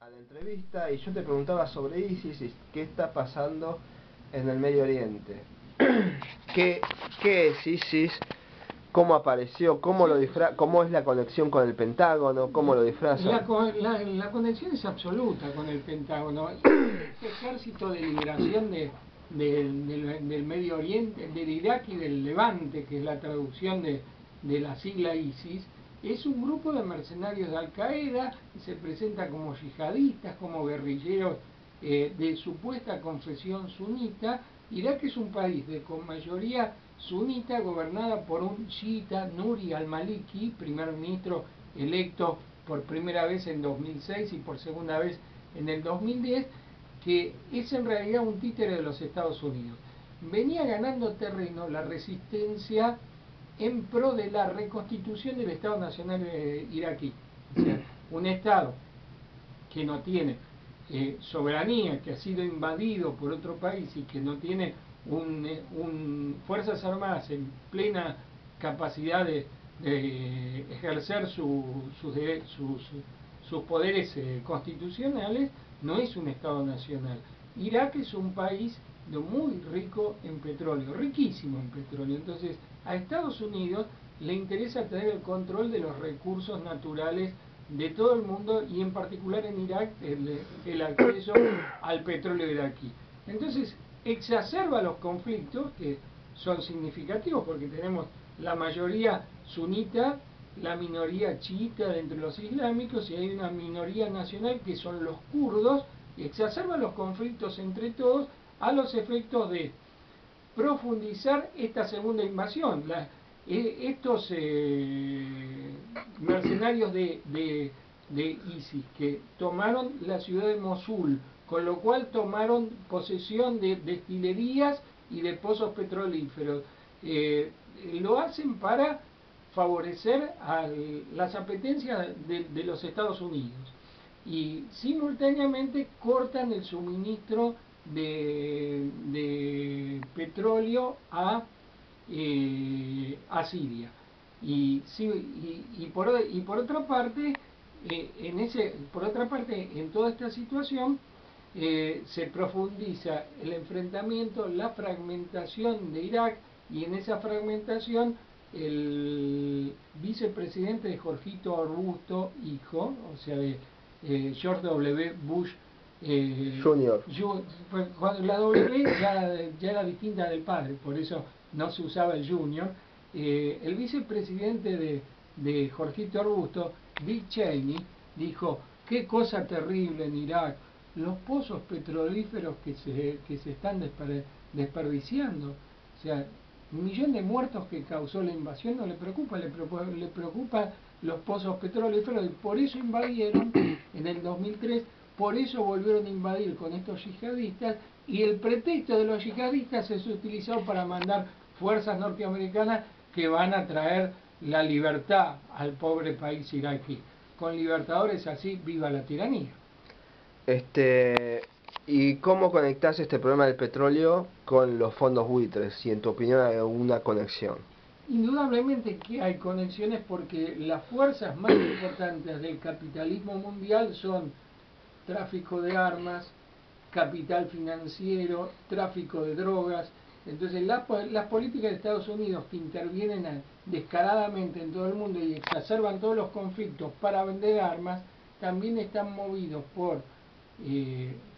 a la entrevista y yo te preguntaba sobre ISIS y qué está pasando en el Medio Oriente. ¿Qué es ISIS? ¿Cómo apareció? ¿Cómo es la conexión con el Pentágono? ¿Cómo lo disfrazan? La conexión es absoluta con el Pentágono. Este ejército de liberación del Medio Oriente, del Irak y del Levante, que es la traducción de la sigla ISIS, es un grupo de mercenarios de Al-Qaeda que se presenta como yihadistas, como guerrilleros de supuesta confesión sunita. Irak es un país con mayoría sunita gobernada por un chiita, Nuri al-Maliki, primer ministro electo por primera vez en 2006 y por segunda vez en el 2010, que es en realidad un títere de los Estados Unidos. Venía ganando terreno la resistencia en pro de la reconstitución del Estado Nacional iraquí. O sea, un Estado que no tiene soberanía, que ha sido invadido por otro país y que no tiene fuerzas armadas en plena capacidad de ejercer sus poderes constitucionales, no es un Estado nacional. Irak es un país muy rico en petróleo, riquísimo en petróleo. Entonces, a Estados Unidos le interesa tener el control de los recursos naturales de todo el mundo y en particular en Irak el acceso al petróleo iraquí. Entonces exacerba los conflictos que son significativos porque tenemos la mayoría sunita, la minoría chiita de los islámicos y hay una minoría nacional que son los kurdos, y exacerba los conflictos entre todos a los efectos de profundizar esta segunda invasión. Estos mercenarios de ISIS que tomaron la ciudad de Mosul, con lo cual tomaron posesión de destilerías y de pozos petrolíferos, lo hacen para favorecer las apetencias de los Estados Unidos y simultáneamente cortan el suministro de petróleo a Siria. Y por otra parte, en toda esta situación se profundiza el enfrentamiento, la fragmentación de Irak, y en esa fragmentación el vicepresidente de Jorgito Arbusto, hijo, o sea, de George W. Bush Junior. La W ya era distinta del padre, por eso no se usaba el Junior. El vicepresidente de Jorgito Arbusto, Dick Cheney, dijo: qué cosa terrible en Irak, los pozos petrolíferos que se están desperdiciando. O sea, 1.000.000 de muertos que causó la invasión no le preocupa, le preocupa los pozos petrolíferos, y por eso invadieron en el 2003, por eso volvieron a invadir con estos yihadistas, y el pretexto de los yihadistas es utilizado para mandar fuerzas norteamericanas que van a traer la libertad al pobre país iraquí. Con libertadores así, viva la tiranía. ¿Y cómo conectás este problema del petróleo con los fondos buitres? Si en tu opinión hay alguna conexión. Indudablemente que hay conexiones, porque las fuerzas más importantes del capitalismo mundial son tráfico de armas, capital financiero, tráfico de drogas. Entonces las políticas de Estados Unidos, que intervienen descaradamente en todo el mundo y exacerban todos los conflictos para vender armas, también están movidos por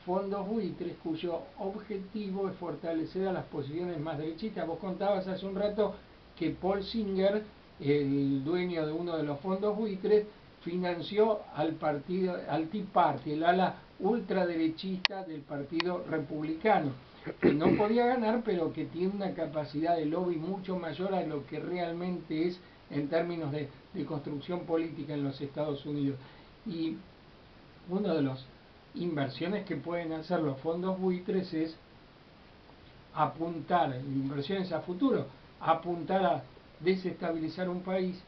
fondos buitres cuyo objetivo es fortalecer a las posiciones más derechistas. Vos contabas hace un rato que Paul Singer, el dueño de uno de los fondos buitres, financió al Tea Party, el ala ultraderechista del Partido Republicano, que no podía ganar, pero que tiene una capacidad de lobby mucho mayor a lo que realmente es en términos de construcción política en los Estados Unidos. Y una de las inversiones que pueden hacer los fondos buitres es apuntar, inversiones a futuro, apuntar a desestabilizar un país,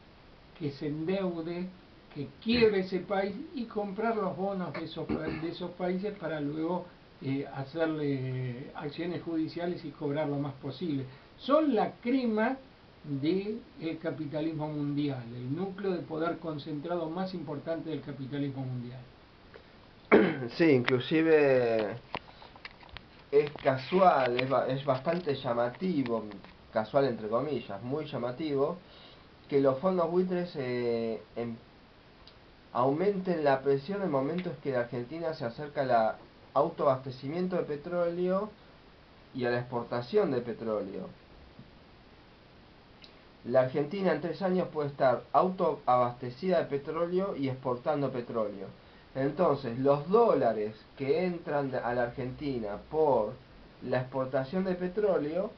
que se endeude, que quiebre ese país y comprar los bonos de esos países para luego hacerle acciones judiciales y cobrar lo más posible. Son la crema del capitalismo mundial, el núcleo de poder concentrado más importante del capitalismo mundial. Sí, inclusive es casual, es bastante llamativo, casual entre comillas, muy llamativo, que los fondos buitres aumenten la presión en el momento en que la Argentina se acerca al autoabastecimiento de petróleo y a la exportación de petróleo. La Argentina en 3 años puede estar autoabastecida de petróleo y exportando petróleo. Entonces, los dólares que entran a la Argentina por la exportación de petróleo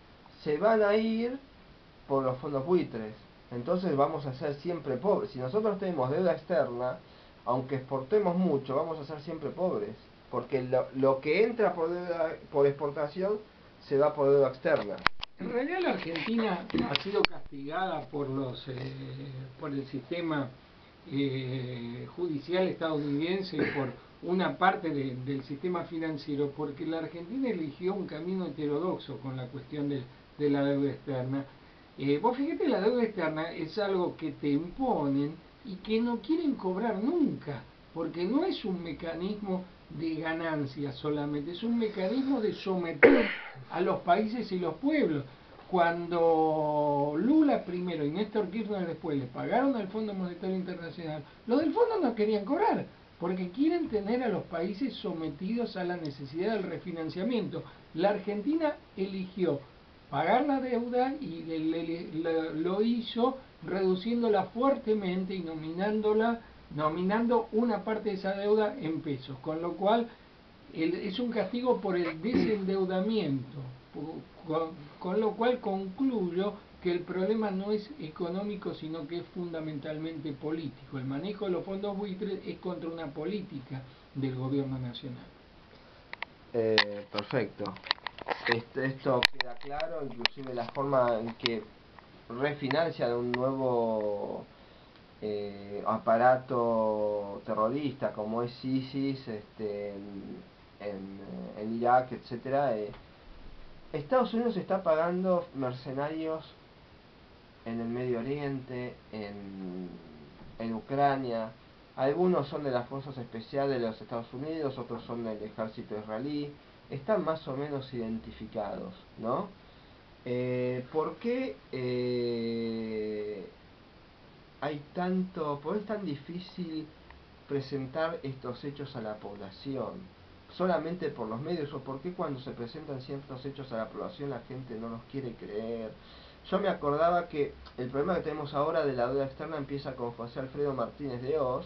se van a ir por los fondos buitres. Entonces vamos a ser siempre pobres. Si nosotros tenemos deuda externa, aunque exportemos mucho, vamos a ser siempre pobres. Porque lo que entra por exportación se va por deuda externa. En realidad la Argentina ha sido castigada por el sistema judicial estadounidense y por una parte del sistema financiero, porque la Argentina eligió un camino heterodoxo con la cuestión de la deuda externa. Vos fíjate, la deuda externa es algo que te imponen y que no quieren cobrar nunca, porque no es un mecanismo de ganancia solamente, es un mecanismo de someter a los países y los pueblos. Cuando Lula primero y Néstor Kirchner después le pagaron al Fondo Monetario Internacional, los del fondo no querían cobrar, porque quieren tener a los países sometidos a la necesidad del refinanciamiento. La Argentina eligió pagar la deuda y lo hizo reduciéndola fuertemente y nominando una parte de esa deuda en pesos, con lo cual es un castigo por el desendeudamiento, con lo cual concluyo que el problema no es económico, sino que es fundamentalmente político. El manejo de los fondos buitres es contra una política del gobierno nacional. Perfecto. Esto queda claro, inclusive la forma en que refinancian un nuevo aparato terrorista como es ISIS en Irak, etcétera. Estados Unidos está pagando mercenarios en el Medio Oriente, en Ucrania. Algunos son de las fuerzas especiales de los Estados Unidos, otros son del ejército israelí. Están más o menos identificados, ¿no? ¿Por qué por qué es tan difícil presentar estos hechos a la población? ¿Solamente por los medios? ¿O por qué cuando se presentan ciertos hechos a la población la gente no los quiere creer? Yo me acordaba que el problema que tenemos ahora de la deuda externa empieza con José Alfredo Martínez de Oz.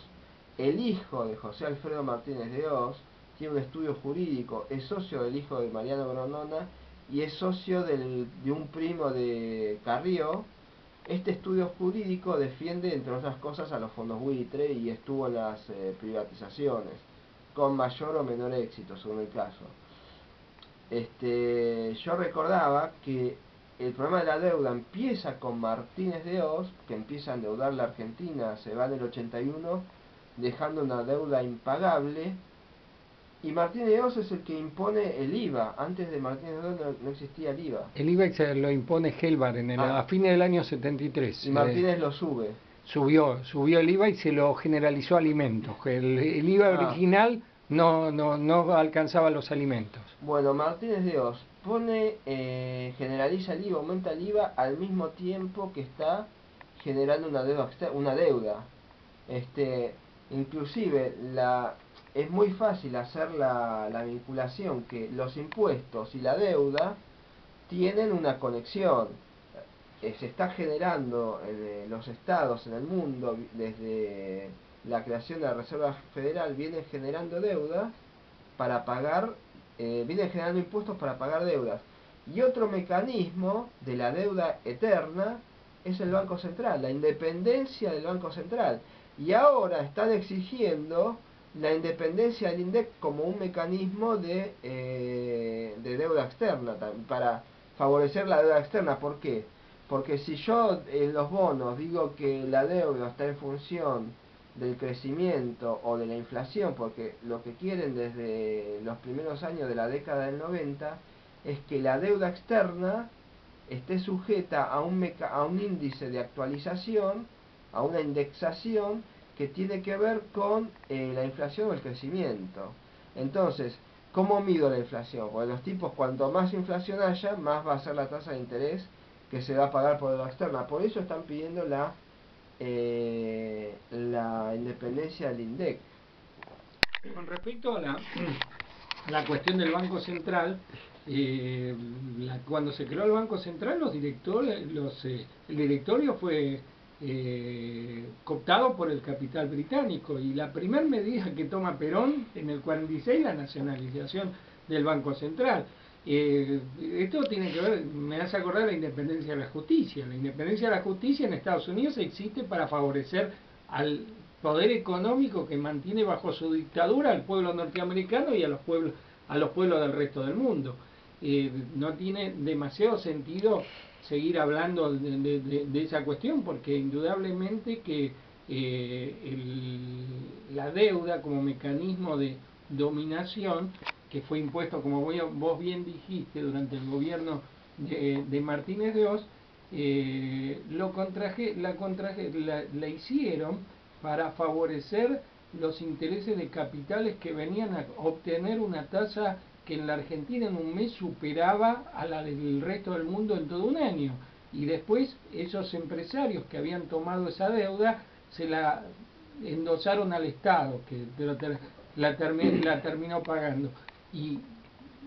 El hijo de José Alfredo Martínez de Oz tiene un estudio jurídico, es socio del hijo de Mariano Grondona y es socio de un primo de Carrió. Este estudio jurídico defiende, entre otras cosas, a los fondos buitre y estuvo en las privatizaciones, con mayor o menor éxito, según el caso. Yo recordaba que el problema de la deuda empieza con Martínez de Oz, que empieza a endeudar la Argentina, se va en el 81, dejando una deuda impagable, y Martínez de Oz es el que impone el IVA. Antes de Martínez de Oz no existía el IVA. El IVA se lo impone Helvar a fines del año 73. Y Martínez lo sube. Subió el IVA y se lo generalizó a alimentos. El IVA original no alcanzaba los alimentos. Bueno, Martínez de Oz generaliza el IVA, aumenta el IVA al mismo tiempo que está generando una deuda. Inclusive es muy fácil hacer la vinculación que los impuestos y la deuda tienen una conexión. Se está generando en los estados, en el mundo, desde la creación de la Reserva Federal, vienen generando deudas para pagar, vienen generando impuestos para pagar deudas. Y otro mecanismo de la deuda eterna es el Banco Central, la independencia del Banco Central. Y ahora están exigiendo la independencia del INDEC como un mecanismo de deuda externa, para favorecer la deuda externa. ¿Por qué? Porque si yo en los bonos digo que la deuda está en función del crecimiento o de la inflación, porque lo que quieren desde los primeros años de la década del 90 es que la deuda externa esté sujeta a un índice de actualización, a una indexación que tiene que ver con la inflación o el crecimiento. Entonces, ¿cómo mido la inflación? Porque los tipos, cuanto más inflación haya, más va a ser la tasa de interés que se va a pagar por deuda externa. Por eso están pidiendo la independencia del INDEC. Con respecto a la cuestión del Banco Central, cuando se creó el Banco Central, el directorio fue cooptado por el capital británico, y la primera medida que toma Perón en el 46 la nacionalización del Banco Central. Esto tiene que ver, me hace acordar la independencia de la justicia. La independencia de la justicia en Estados Unidos existe para favorecer al poder económico que mantiene bajo su dictadura al pueblo norteamericano y a los pueblos del resto del mundo. No tiene demasiado sentido seguir hablando de esa cuestión, porque indudablemente que la deuda como mecanismo de dominación que fue impuesto, como vos bien dijiste, durante el gobierno de Martínez de Oz, la hicieron para favorecer los intereses de capitales que venían a obtener una tasa que en la Argentina en un mes superaba a la del resto del mundo en todo un año. Y después esos empresarios que habían tomado esa deuda se la endosaron al Estado, pero la terminó pagando. Y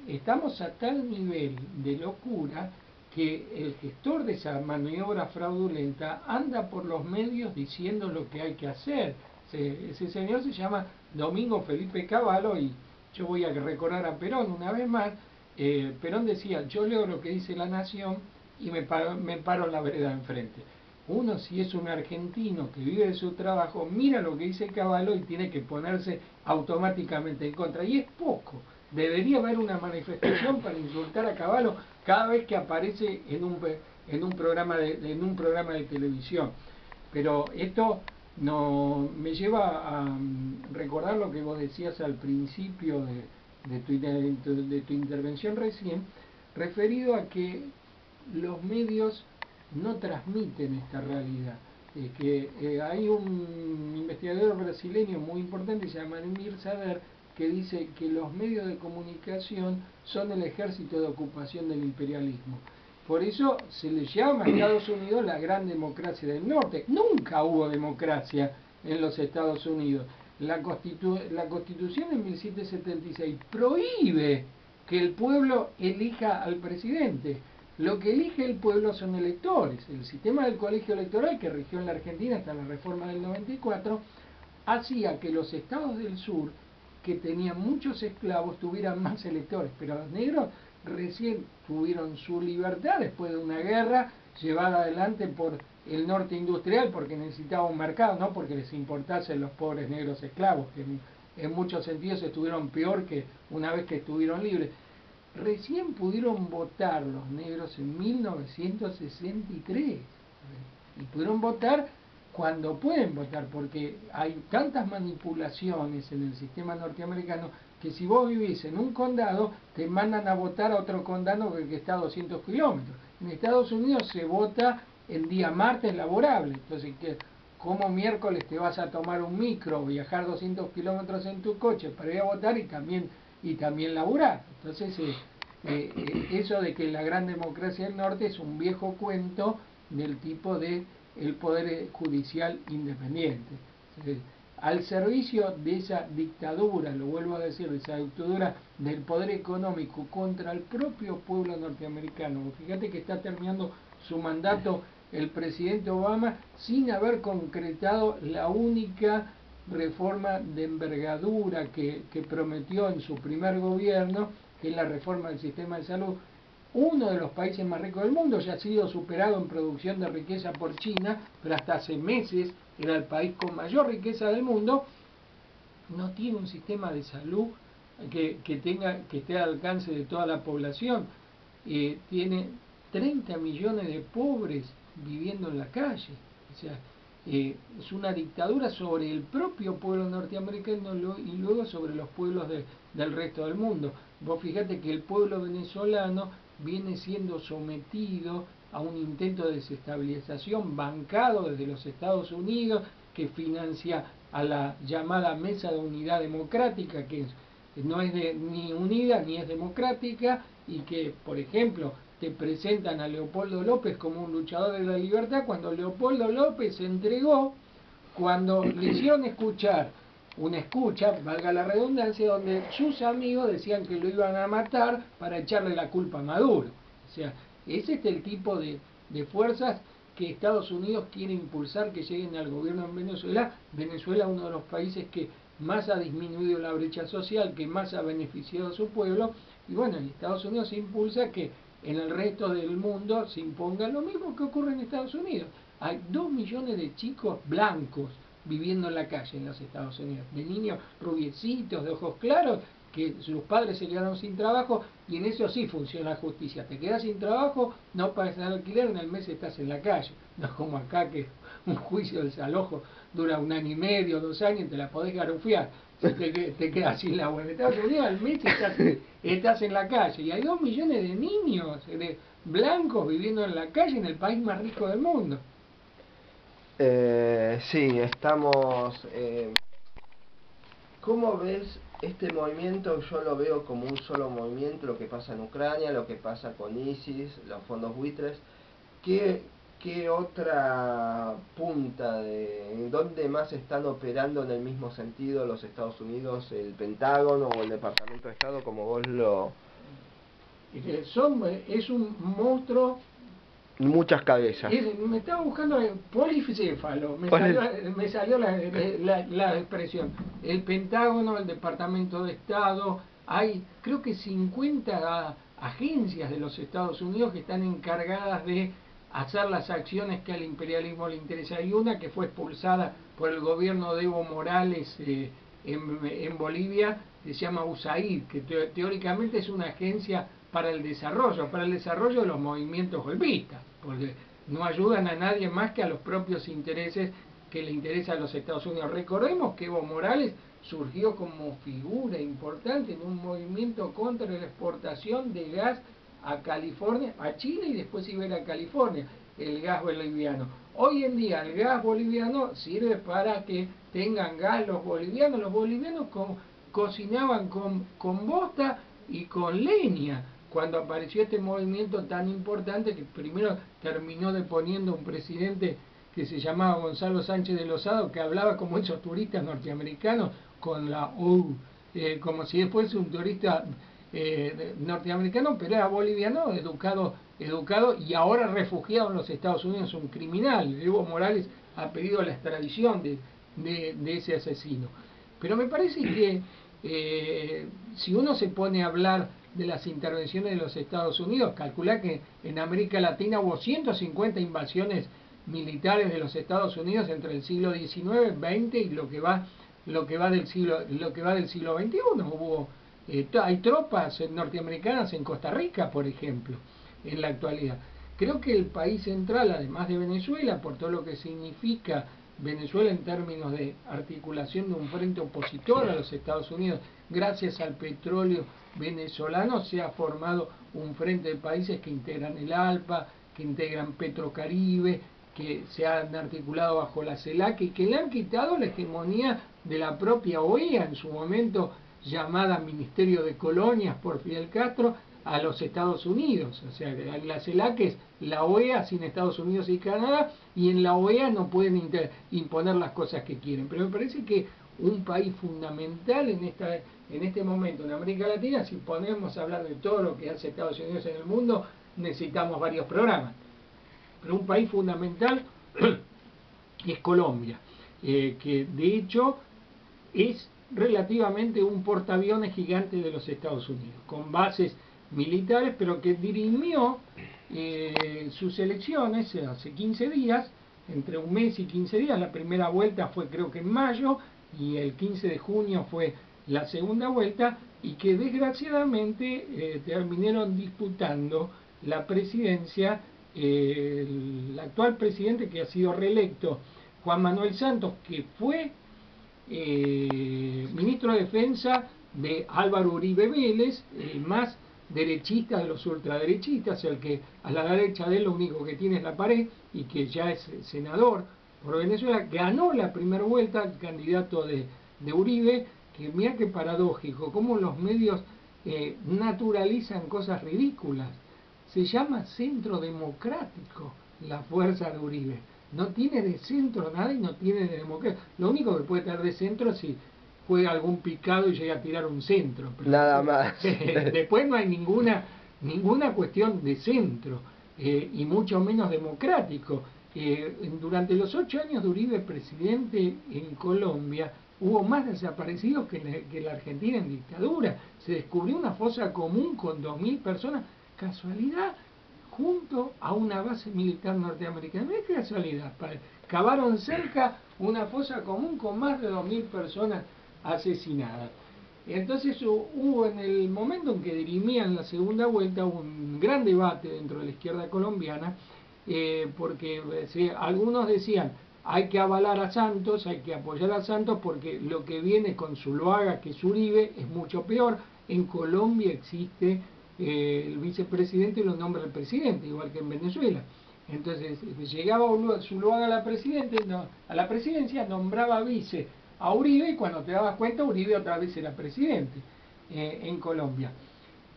estamos a tal nivel de locura que el gestor de esa maniobra fraudulenta anda por los medios diciendo lo que hay que hacer. Ese señor se llama Domingo Felipe Cavallo, y yo voy a recordar a Perón una vez más. Perón decía: yo leo lo que dice La Nación y me paro en la vereda de enfrente. Uno, si es un argentino que vive de su trabajo, mira lo que dice Cavallo y tiene que ponerse automáticamente en contra. Y es poco. Debería haber una manifestación para insultar a Cavallo cada vez que aparece en un programa de televisión. Pero esto me lleva a recordar lo que vos decías al principio de tu intervención recién, referido a que los medios no transmiten esta realidad. Hay un investigador brasileño muy importante, se llama Emir Sader, que dice que los medios de comunicación son el ejército de ocupación del imperialismo. Por eso se le llama a Estados Unidos la gran democracia del norte. Nunca hubo democracia en los Estados Unidos. La Constitución de 1776 prohíbe que el pueblo elija al presidente. Lo que elige el pueblo son electores. El sistema del colegio electoral que rigió en la Argentina hasta la reforma del 94 hacía que los estados del sur, que tenían muchos esclavos, tuvieran más electores, pero los negros recién tuvieron su libertad después de una guerra llevada adelante por el norte industrial, porque necesitaba un mercado, no porque les importasen los pobres negros esclavos, que en muchos sentidos estuvieron peor que una vez que estuvieron libres. Recién pudieron votar los negros en 1963, y pudieron votar cuando pueden votar, porque hay tantas manipulaciones en el sistema norteamericano que si vos vivís en un condado, te mandan a votar a otro condado que está a 200 kilómetros. En Estados Unidos se vota en día martes laborable, entonces ¿cómo miércoles te vas a tomar un micro, viajar 200 kilómetros en tu coche para ir a votar y también laburar? Entonces eso de que la gran democracia del norte es un viejo cuento del tipo de el poder judicial independiente, al servicio de esa dictadura, lo vuelvo a decir, de esa dictadura del poder económico contra el propio pueblo norteamericano. Fíjate que está terminando su mandato el presidente Obama sin haber concretado la única reforma de envergadura que prometió en su primer gobierno, que es la reforma del sistema de salud. Uno de los países más ricos del mundo, ya ha sido superado en producción de riqueza por China, pero hasta hace meses era el país con mayor riqueza del mundo, no tiene un sistema de salud que esté al alcance de toda la población. Tiene 30 millones de pobres viviendo en la calle. O sea, es una dictadura sobre el propio pueblo norteamericano y luego sobre los pueblos del resto del mundo. Vos fíjate que el pueblo venezolano viene siendo sometido a un intento de desestabilización bancado desde los Estados Unidos, que financia a la llamada Mesa de Unidad Democrática, que no es ni unida ni es democrática, y que, por ejemplo, te presentan a Leopoldo López como un luchador de la libertad, cuando Leopoldo López se entregó, cuando le hicieron escuchar una escucha, valga la redundancia, donde sus amigos decían que lo iban a matar para echarle la culpa a Maduro. O sea, ese es el tipo de fuerzas que Estados Unidos quiere impulsar que lleguen al gobierno en Venezuela. Venezuela es uno de los países que más ha disminuido la brecha social, que más ha beneficiado a su pueblo, y bueno, en Estados Unidos se impulsa que en el resto del mundo se imponga lo mismo que ocurre en Estados Unidos. Hay 2 millones de chicos blancos viviendo en la calle en los Estados Unidos, de niños rubiecitos, de ojos claros, que sus padres se quedaron sin trabajo, y en eso sí funciona la justicia. Te quedas sin trabajo, no pagas el alquiler, en el mes estás en la calle. No como acá, que un juicio de desalojo dura 1 año y medio, 2 años, te la podés garufiar si te quedas sin la web. En Estados Unidos al mes estás en la calle, y hay 2 millones de niños blancos viviendo en la calle en el país más rico del mundo. Sí, estamos... ¿Cómo ves este movimiento? Yo lo veo como un solo movimiento, lo que pasa en Ucrania, lo que pasa con ISIS, los fondos buitres. ¿Qué otra punta en dónde más están operando en el mismo sentido los Estados Unidos, el Pentágono o el Departamento de Estado, como vos lo...? Es un monstruo. Muchas cabezas. Me estaba buscando polifacéfalo, me salió la expresión. El Pentágono, el Departamento de Estado, hay creo que 50 agencias de los Estados Unidos que están encargadas de hacer las acciones que al imperialismo le interesa. Hay una que fue expulsada por el gobierno de Evo Morales en Bolivia, que se llama USAID, que teóricamente es una agencia para el desarrollo de los movimientos golpistas, porque no ayudan a nadie más que a los propios intereses que le interesan a los Estados Unidos. Recordemos que Evo Morales surgió como figura importante en un movimiento contra la exportación de gas a California, a Chile, y después iba a ir a California, el gas boliviano. Hoy en día el gas boliviano sirve para que tengan gas los bolivianos. Los bolivianos cocinaban con bosta y con leña, cuando apareció este movimiento tan importante que primero terminó deponiendo un presidente que se llamaba Gonzalo Sánchez de Lozado, que hablaba como esos turistas norteamericanos con la U, como si fuese un turista norteamericano, pero era boliviano, educado y ahora refugiado en los Estados Unidos, un criminal. Evo Morales ha pedido la extradición de ese asesino. Pero me parece que si uno se pone a hablar de las intervenciones de los Estados Unidos, calcula que en América Latina hubo 150 invasiones militares de los Estados Unidos entre el siglo XIX, XX y lo que va del siglo XXI. Hubo hay tropas norteamericanas en Costa Rica, por ejemplo, en la actualidad. Creo que el país central, además de Venezuela, por todo lo que significa Venezuela en términos de articulación de un frente opositor a los Estados Unidos, gracias al petróleo venezolano se ha formado un frente de países que integran el ALPA, que integran Petrocaribe, que se han articulado bajo la CELAC y que le han quitado la hegemonía de la propia OEA, en su momento llamada Ministerio de Colonias por Fidel Castro, a los Estados Unidos. O sea, la CELAC es la OEA sin Estados Unidos y Canadá, y en la OEA no pueden imponer las cosas que quieren. Pero me parece que un país fundamental en este momento en América Latina, si ponemos a hablar de todo lo que hace Estados Unidos en el mundo, necesitamos varios programas. Pero un país fundamental es Colombia, que de hecho es relativamente un portaaviones gigante de los Estados Unidos, con bases militares, pero que dirimió sus elecciones hace 15 días, entre un mes y 15 días. La primera vuelta fue creo que en mayo, y el 15 de junio fue la segunda vuelta, y que desgraciadamente terminaron disputando la presidencia el actual presidente, que ha sido reelecto, Juan Manuel Santos, que fue ministro de Defensa de Álvaro Uribe Vélez, el más derechista de los ultraderechistas, el que a la derecha de él lo único que tiene es la pared, y que ya es senador por Venezuela. Ganó la primera vuelta el candidato de Uribe, que mira qué paradójico, cómo los medios naturalizan cosas ridículas. Se llama Centro Democrático la fuerza de Uribe. No tiene de centro nada y no tiene de democracia. Lo único que puede tener de centro es si juega algún picado y llega a tirar un centro. Pero nada más. después no hay ninguna cuestión de centro, y mucho menos democrático. Durante los 8 años de Uribe presidente en Colombia, hubo más desaparecidos que la Argentina en dictadura. Se descubrió una fosa común con 2.000 personas, casualidad, junto a una base militar norteamericana. Mira qué casualidad, cavaron cerca una fosa común con más de 2.000 personas asesinadas. Entonces hubo, en el momento en que dirimían la segunda vuelta, un gran debate dentro de la izquierda colombiana, porque algunos decían hay que avalar a Santos, hay que apoyar a Santos porque lo que viene con Zuluaga, que es Uribe, es mucho peor. En Colombia existe el vicepresidente y lo nombra el presidente, igual que en Venezuela. Entonces llegaba Zuluaga a la presidencia, nombraba vice a Uribe, y cuando te dabas cuenta Uribe otra vez era presidente en Colombia.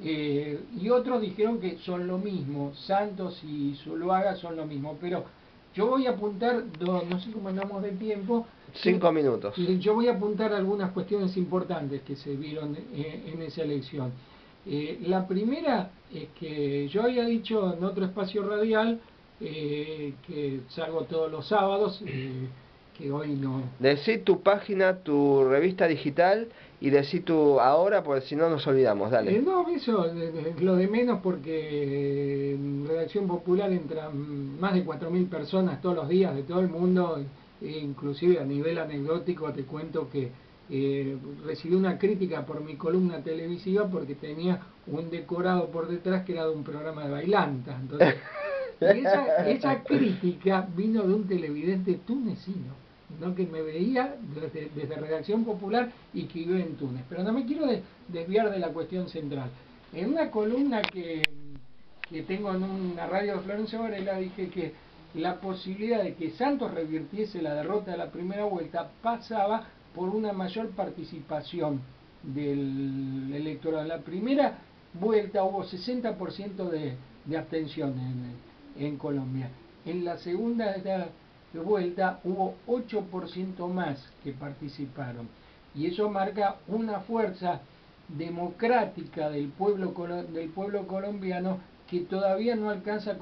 Y otros dijeron que son lo mismo, Santos y Zuluaga son lo mismo, pero yo voy a apuntar, no sé cómo andamos de tiempo. 5 minutos. Yo voy a apuntar algunas cuestiones importantes que se vieron en esa elección. La primera es que yo había dicho en otro espacio radial que salgo todos los sábados, que hoy no. Decí tu página, tu revista digital y decí tu ahora, porque si no nos olvidamos, dale. No, eso lo de menos, porque en Redacción Popular entran más de 4.000 personas todos los días de todo el mundo, inclusive a nivel anecdótico te cuento que recibí una crítica por mi columna televisiva porque tenía un decorado por detrás que era de un programa de bailantas. Entonces, y esa crítica vino de un televidente tunecino, ¿no? Que me veía desde Redacción Popular y que vive en Túnez. Pero no me quiero desviar de la cuestión central. En una columna que tengo en una radio de Florencio Varela dije que la posibilidad de que Santos revirtiese la derrota de la primera vuelta pasaba por una mayor participación del electorado. En la primera vuelta hubo 60% de abstención en Colombia. En la segunda vuelta hubo 8% más que participaron. Y eso marca una fuerza democrática del pueblo colombiano que todavía no alcanza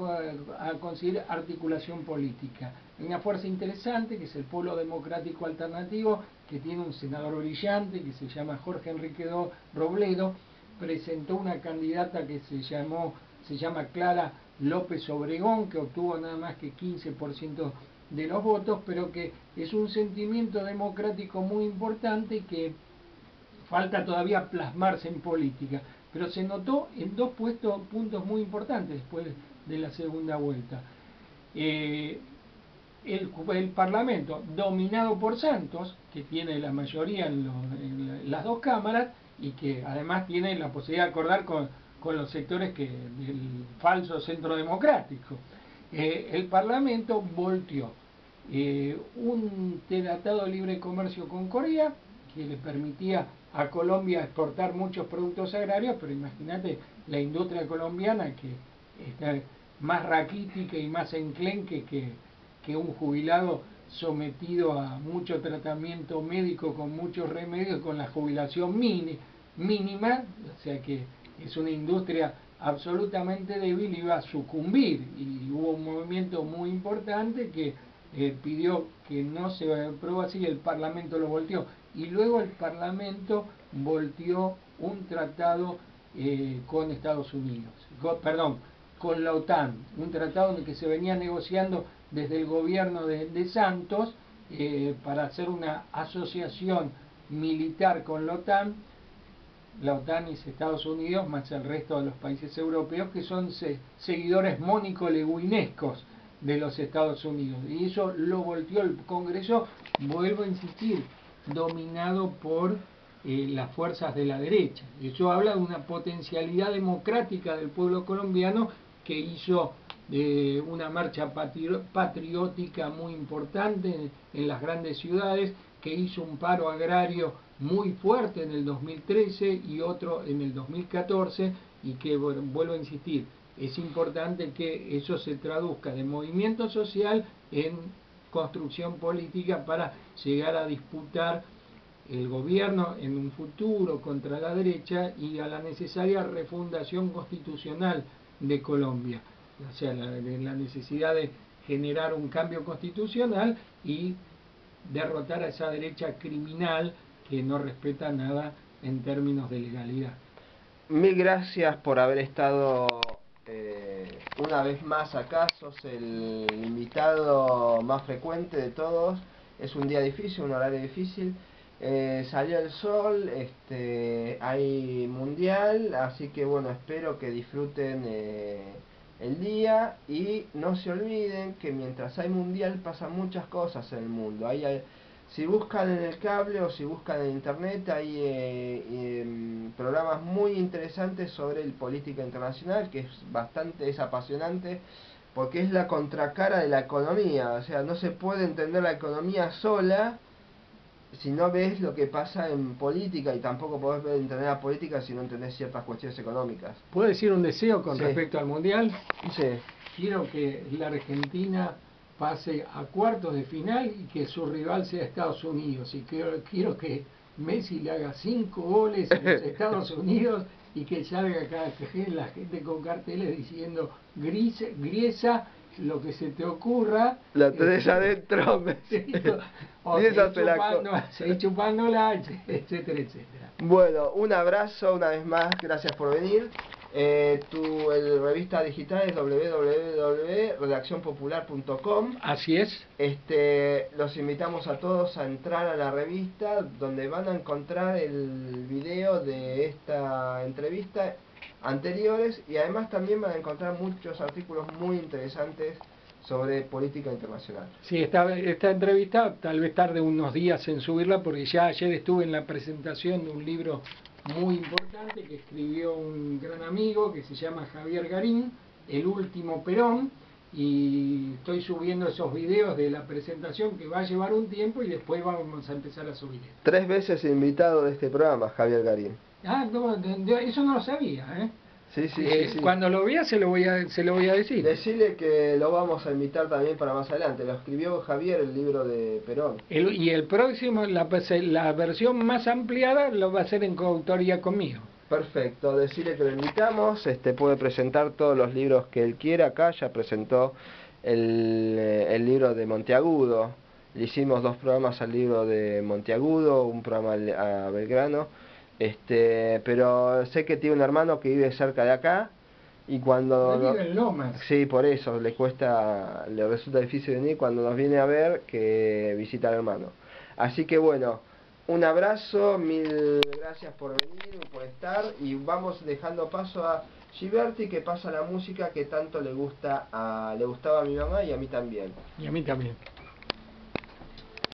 a conseguir articulación política. Hay una fuerza interesante que es el Polo Democrático Alternativo, que tiene un senador brillante que se llama Jorge Enrique Robledo. Presentó una candidata que se llama Clara López Obregón, que obtuvo nada más que 15% de los votos, pero que es un sentimiento democrático muy importante que falta todavía plasmarse en política, pero se notó en dos puntos muy importantes después de la segunda vuelta. El Parlamento, dominado por Santos, que tiene la mayoría en las dos cámaras y que además tiene la posibilidad de acordar con los sectores del falso centro democrático. El Parlamento volteó un tratado de libre comercio con Corea que le permitía a Colombia exportar muchos productos agrarios, pero imagínate la industria colombiana, que está más raquítica y más enclenque que un jubilado sometido a mucho tratamiento médico con muchos remedios, con la jubilación mínima, o sea que es una industria absolutamente débil, iba a sucumbir, y hubo un movimiento muy importante que pidió que no se aprobara así, y el Parlamento lo volteó, y luego el Parlamento volteó un tratado con Estados Unidos, con la OTAN, un tratado en el que se venía negociando desde el gobierno de Santos para hacer una asociación militar con la OTAN. La OTAN es Estados Unidos más el resto de los países europeos, que son seguidores mónico-leguinescos de los Estados Unidos, y eso lo volteó el Congreso, vuelvo a insistir, dominado por las fuerzas de la derecha. Eso habla de una potencialidad democrática del pueblo colombiano, que hizo una marcha patriótica muy importante en las grandes ciudades, que hizo un paro agrario muy fuerte en el 2013 y otro en el 2014, y que, bueno, vuelvo a insistir, es importante que eso se traduzca de movimiento social en construcción política para llegar a disputar el gobierno en un futuro contra la derecha y a la necesaria refundación constitucional de Colombia, o sea, la necesidad de generar un cambio constitucional y derrotar a esa derecha criminal que no respeta nada en términos de legalidad. Mil gracias por haber estado una vez más acá. Sos el invitado más frecuente de todos. Es un día difícil, un horario difícil. Salió el sol, hay mundial, así que bueno, espero que disfruten el día, y no se olviden que mientras hay mundial pasan muchas cosas en el mundo. Si buscan en el cable o si buscan en internet, hay programas muy interesantes sobre política internacional, que es apasionante, porque es la contracara de la economía. O sea, no se puede entender la economía sola si no ves lo que pasa en política, y tampoco podés entender la política si no entendés ciertas cuestiones económicas. ¿Puedo decir un deseo con Sí. respecto al Mundial? Sí. Quiero que la Argentina pase a cuartos de final y que su rival sea Estados Unidos. Y quiero que Messi le haga 5 goles a los Estados Unidos y que salga acá la gente con carteles diciendo Griesa, lo que se te ocurra. La tenés adentro. O seguir chupándola, etcétera, etcétera. Bueno, un abrazo una vez más, gracias por venir. Tu revista digital es www.redaccionpopular.com. Así es. Los invitamos a todos a entrar a la revista, donde van a encontrar el video de esta entrevista anteriores, y además también van a encontrar muchos artículos muy interesantes sobre política internacional. Sí, esta entrevista tal vez tarde unos días en subirla, porque ya ayer estuve en la presentación de un libro muy importante que escribió un gran amigo que se llama Javier Garín, El último Perón, y estoy subiendo esos videos de la presentación, que va a llevar un tiempo, y después vamos a empezar a subir. 3 veces invitado de este programa, Javier Garín. Ah, no, eso no lo sabía, ¿eh? Sí, sí, sí. Cuando lo vea se lo voy a decir. Decirle que lo vamos a invitar también para más adelante. Lo escribió Javier, el libro de Perón. Y el próximo, la versión más ampliada, lo va a hacer en coautoría conmigo. Perfecto, decirle que lo invitamos. Puede presentar todos los libros que él quiera. Acá ya presentó el libro de Monteagudo. Le hicimos 2 programas al libro de Monteagudo, un programa a Belgrano. Pero sé que tiene un hermano que vive cerca de acá, y cuando vive en Lomas. Sí, por eso le resulta difícil venir. Cuando nos viene a ver, que visita al hermano. Así que bueno, un abrazo, mil gracias por venir, por estar, y vamos dejando paso a Giberti, que pasa la música que tanto le gustaba a mi mamá y a mí también. Y a mí también.